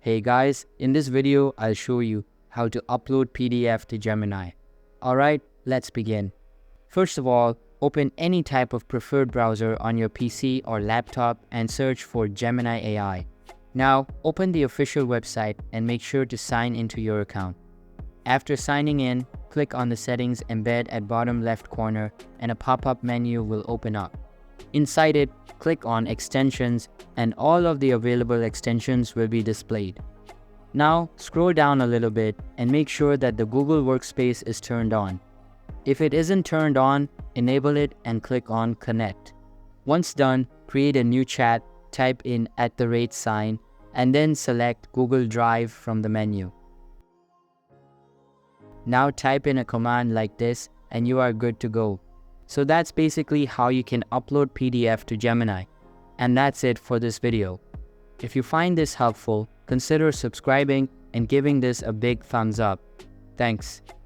Hey guys, in this video, I'll show you how to upload PDF to Gemini. Alright, let's begin. First of all, open any type of preferred browser on your PC or laptop and search for Gemini AI. Now, open the official website and make sure to sign into your account. After signing in, click on the settings embed at bottom left corner and a pop-up menu will open up. Inside it, click on Extensions and all of the available extensions will be displayed. Now, scroll down a little bit and make sure that the Google Workspace is turned on. If it isn't turned on, enable it and click on Connect. Once done, create a new chat, type in @ and then select Google Drive from the menu. Now type in a command like this and you are good to go. So that's basically how you can upload PDF to Gemini. And that's it for this video. If you find this helpful, consider subscribing and giving this a big thumbs up. Thanks.